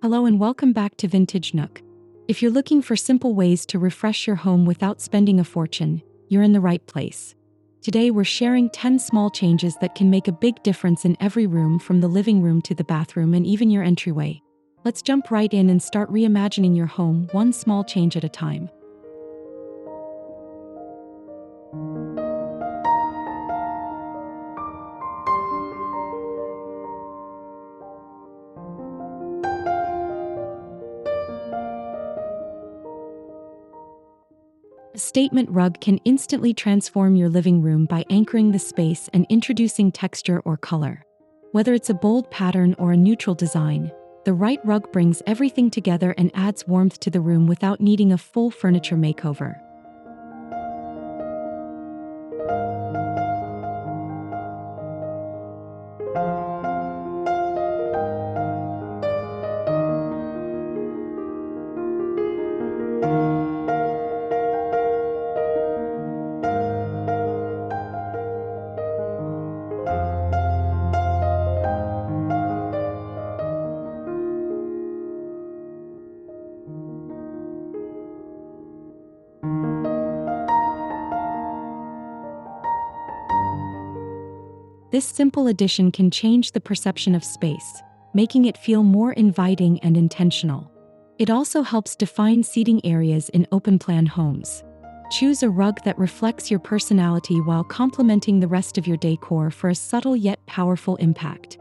Hello and welcome back to Vintage Nook. If you're looking for simple ways to refresh your home without spending a fortune, you're in the right place. Today we're sharing 10 small changes that can make a big difference in every room, from the living room to the bathroom and even your entryway. Let's jump right in and start reimagining your home, one small change at a time. A statement rug can instantly transform your living room by anchoring the space and introducing texture or color. Whether it's a bold pattern or a neutral design, the right rug brings everything together and adds warmth to the room without needing a full furniture makeover. This simple addition can change the perception of space, making it feel more inviting and intentional. It also helps define seating areas in open-plan homes. Choose a rug that reflects your personality while complementing the rest of your decor for a subtle yet powerful impact.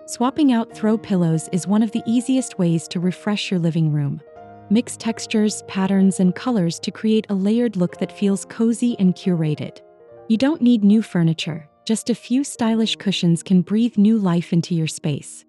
Swapping out throw pillows is one of the easiest ways to refresh your living room. Mix textures, patterns, and colors to create a layered look that feels cozy and curated. You don't need new furniture, just a few stylish cushions can breathe new life into your space.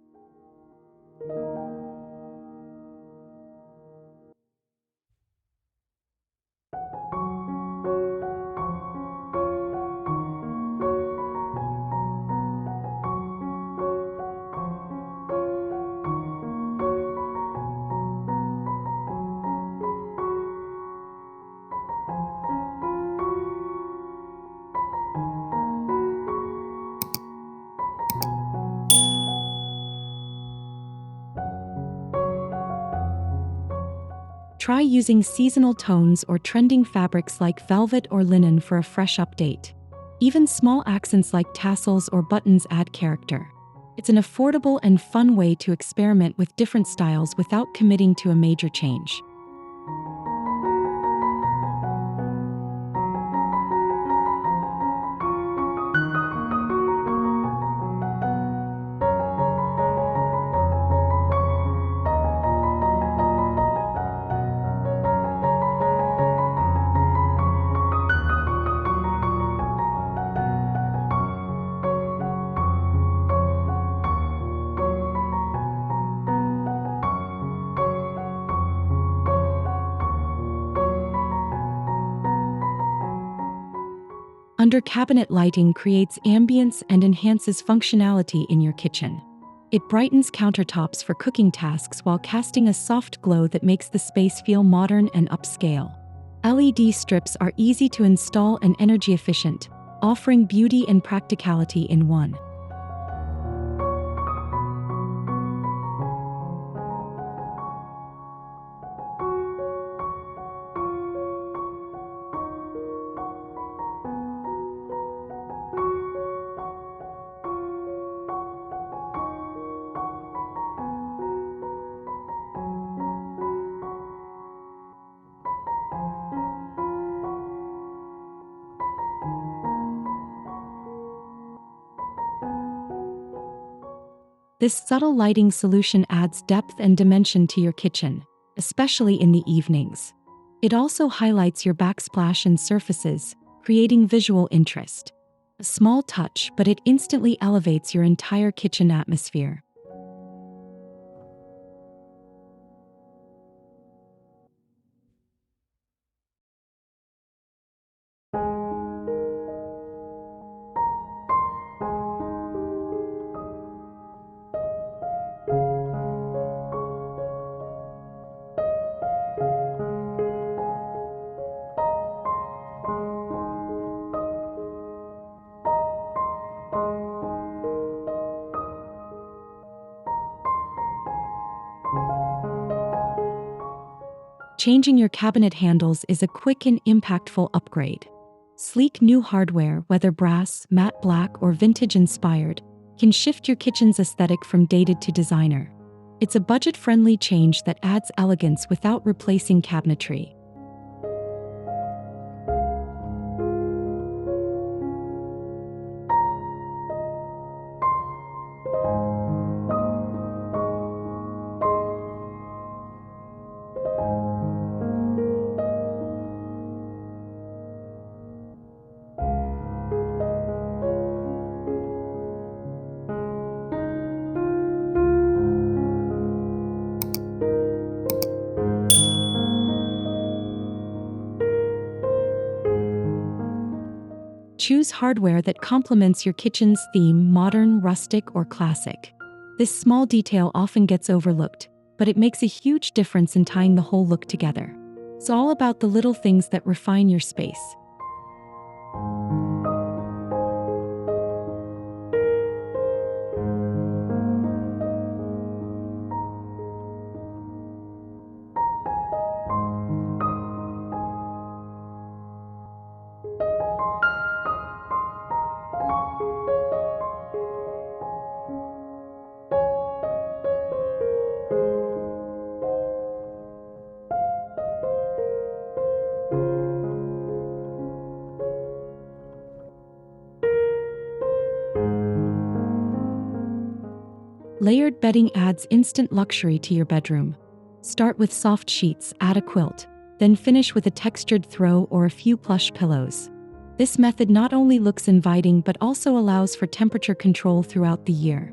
Try using seasonal tones or trending fabrics like velvet or linen for a fresh update. Even small accents like tassels or buttons add character. It's an affordable and fun way to experiment with different styles without committing to a major change. Under cabinet lighting creates ambience and enhances functionality in your kitchen. It brightens countertops for cooking tasks while casting a soft glow that makes the space feel modern and upscale. LED strips are easy to install and energy efficient, offering beauty and practicality in one. This subtle lighting solution adds depth and dimension to your kitchen, especially in the evenings. It also highlights your backsplash and surfaces, creating visual interest. A small touch, but it instantly elevates your entire kitchen atmosphere. Changing your cabinet handles is a quick and impactful upgrade. Sleek new hardware, whether brass, matte black, or vintage-inspired, can shift your kitchen's aesthetic from dated to designer. It's a budget-friendly change that adds elegance without replacing cabinetry. Choose hardware that complements your kitchen's theme: modern, rustic, or classic. This small detail often gets overlooked, but it makes a huge difference in tying the whole look together. It's all about the little things that refine your space. Layered bedding adds instant luxury to your bedroom. Start with soft sheets, add a quilt, then finish with a textured throw or a few plush pillows. This method not only looks inviting but also allows for temperature control throughout the year.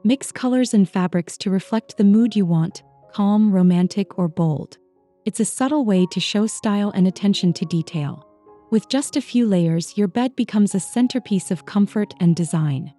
Mix colors and fabrics to reflect the mood you want: calm, romantic, or bold. It's a subtle way to show style and attention to detail. With just a few layers, your bed becomes a centerpiece of comfort and design.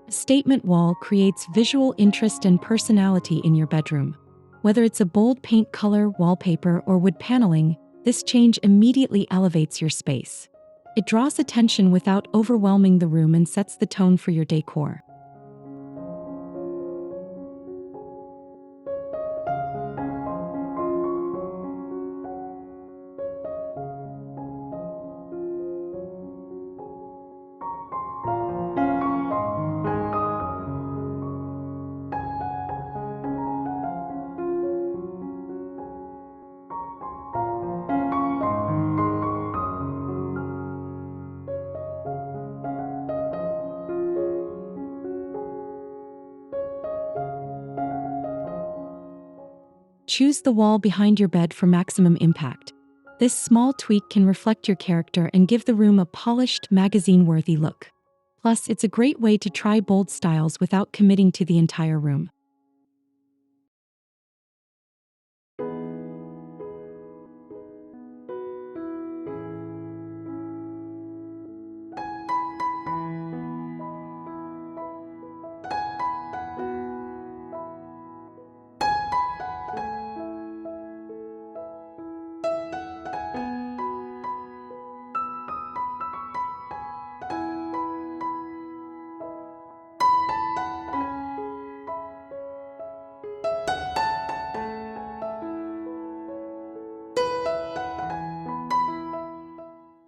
A statement wall creates visual interest and personality in your bedroom. Whether it's a bold paint color, wallpaper, or wood paneling, this change immediately elevates your space. It draws attention without overwhelming the room and sets the tone for your decor. Choose the wall behind your bed for maximum impact. This small tweak can reflect your character and give the room a polished, magazine-worthy look. Plus, it's a great way to try bold styles without committing to the entire room.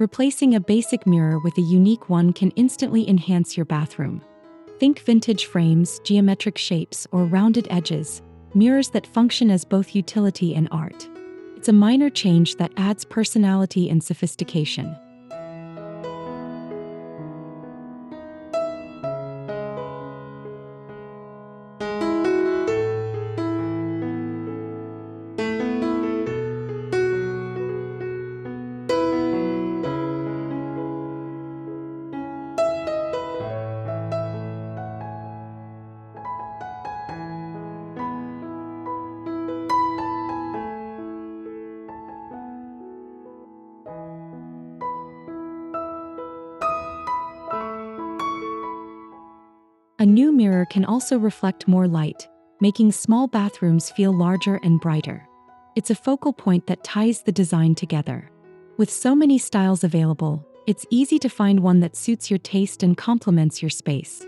Replacing a basic mirror with a unique one can instantly enhance your bathroom. Think vintage frames, geometric shapes, or rounded edges, mirrors that function as both utility and art. It's a minor change that adds personality and sophistication. A new mirror can also reflect more light, making small bathrooms feel larger and brighter. It's a focal point that ties the design together. With so many styles available, it's easy to find one that suits your taste and complements your space.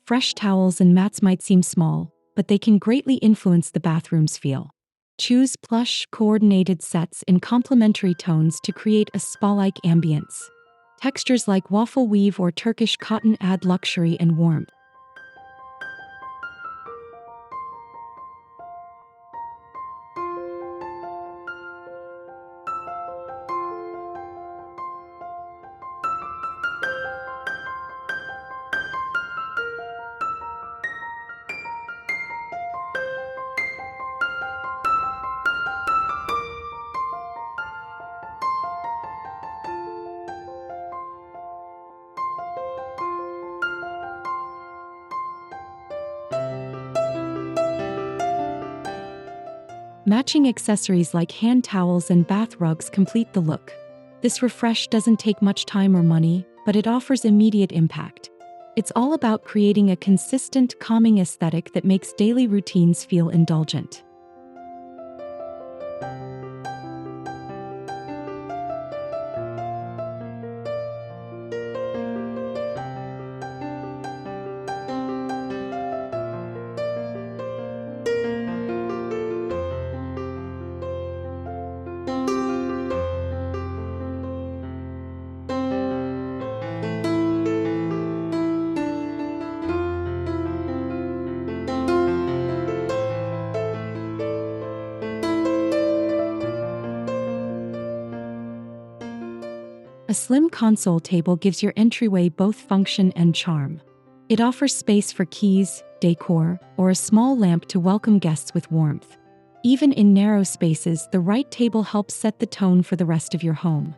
Fresh towels and mats might seem small, but they can greatly influence the bathroom's feel. Choose plush, coordinated sets in complementary tones to create a spa-like ambience. Textures like waffle weave or Turkish cotton add luxury and warmth. Matching accessories like hand towels and bath rugs complete the look. This refresh doesn't take much time or money, but it offers immediate impact. It's all about creating a consistent, calming aesthetic that makes daily routines feel indulgent. A slim console table gives your entryway both function and charm. It offers space for keys, decor, or a small lamp to welcome guests with warmth. Even in narrow spaces, the right table helps set the tone for the rest of your home.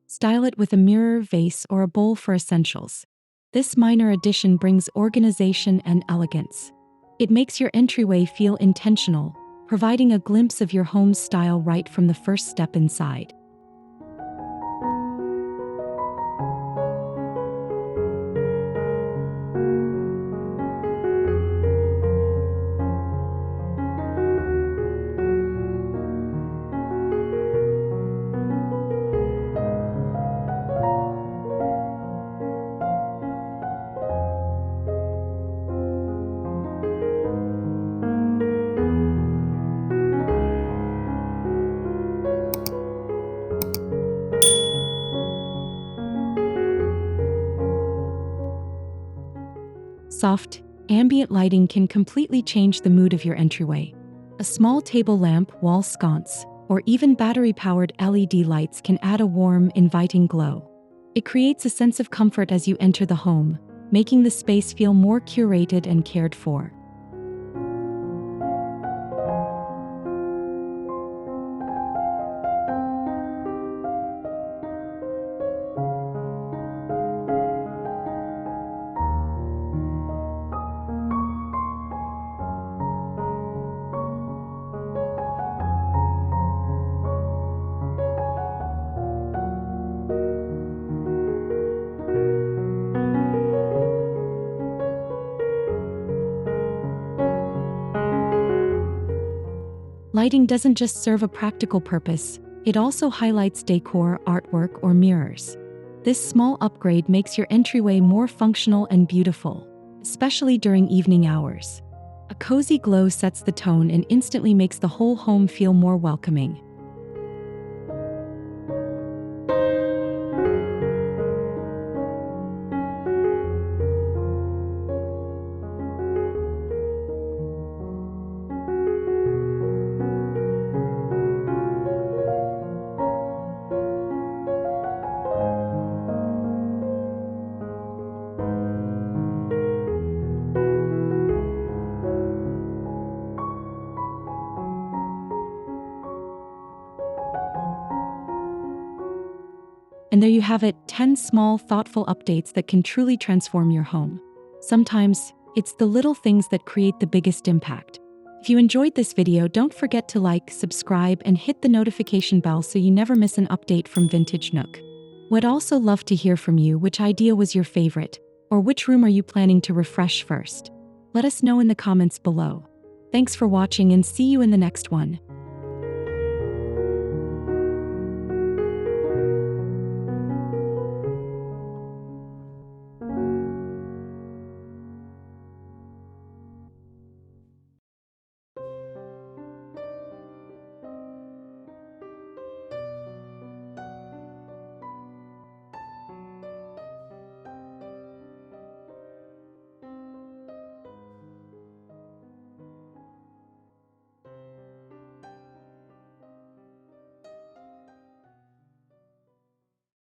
Style it with a mirror, vase, or a bowl for essentials. This minor addition brings organization and elegance. It makes your entryway feel intentional, providing a glimpse of your home's style right from the first step inside. Soft, ambient lighting can completely change the mood of your entryway. A small table lamp, wall sconce, or even battery-powered LED lights can add a warm, inviting glow. It creates a sense of comfort as you enter the home, making the space feel more curated and cared for. Lighting doesn't just serve a practical purpose, it also highlights decor, artwork, or mirrors. This small upgrade makes your entryway more functional and beautiful, especially during evening hours. A cozy glow sets the tone and instantly makes the whole home feel more welcoming. And there you have it, 10 small, thoughtful updates that can truly transform your home. Sometimes, it's the little things that create the biggest impact. If you enjoyed this video, don't forget to like, subscribe, and hit the notification bell so you never miss an update from Vintage Nook. We'd also love to hear from you. Which idea was your favorite? Or which room are you planning to refresh first? Let us know in the comments below. Thanks for watching and see you in the next one.